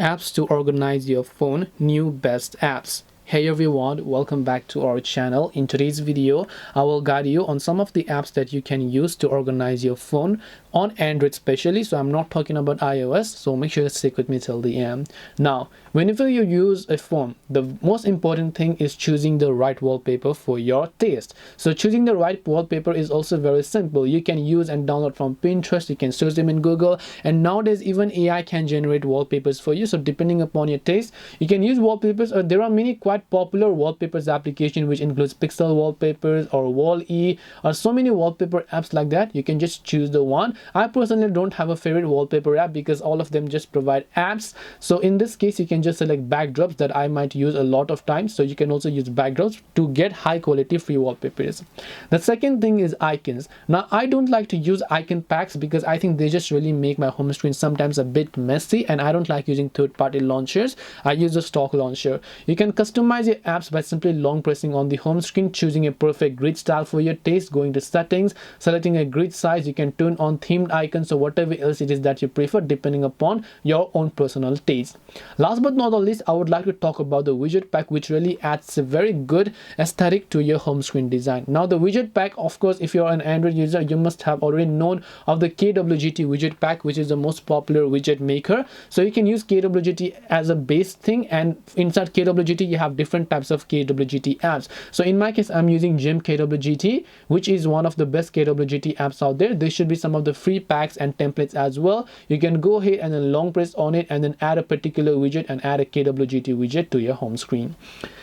Apps to organize your phone, new best apps. Hey everyone, welcome back to our channel. In today's video, I will guide you on some of the apps that you can use to organize your phone on Android especially. So I'm not talking about iOS, so make sure to stick with me till the end. Now, whenever you use a phone, the most important thing is choosing the right wallpaper for your taste. So choosing the right wallpaper is also very simple. You can use and download from Pinterest, you can search them in Google, and nowadays even AI can generate wallpapers for you. So depending upon your taste, you can use wallpapers, or there are many quite popular wallpapers application which includes Pixel wallpapers or Wall-E or so many wallpaper apps like that. You can just choose the one. I personally don't have a favorite wallpaper app because all of them just provide apps. So in this case, you can just select backdrops that I might use a lot of times. So you can also use backdrops to get high quality free wallpapers. The second thing is icons. Now I don't like to use icon packs because I think they just really make my home screen sometimes a bit messy, and I don't like using third-party launchers. I use a stock launcher. You can customize your apps by simply long pressing on the home screen, choosing a perfect grid style for your taste, going to settings, selecting a grid size. You can turn on themed icons or whatever else it is that you prefer depending upon your own personal taste. Last but not the least, I would like to talk about the widget pack, which really adds a very good aesthetic to your home screen design. Now the widget pack, of course, if you're an Android user, you must have already known of the KWGT widget pack, which is the most popular widget maker. So you can use KWGT as a base thing, and inside KWGT you have different types of KWGT apps. So in my case, I'm using Gem KWGT, which is one of the best KWGT apps out there. There should be some of the free packs and templates as well. You can go ahead and then long press on it and then add a particular widget and add a KWGT widget to your home screen.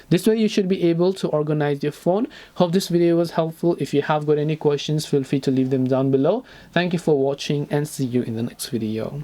This way you should be able to organize your phone. Hope this video was helpful. If you have got any questions, feel free to leave them down below. Thank you for watching and see you in the next video.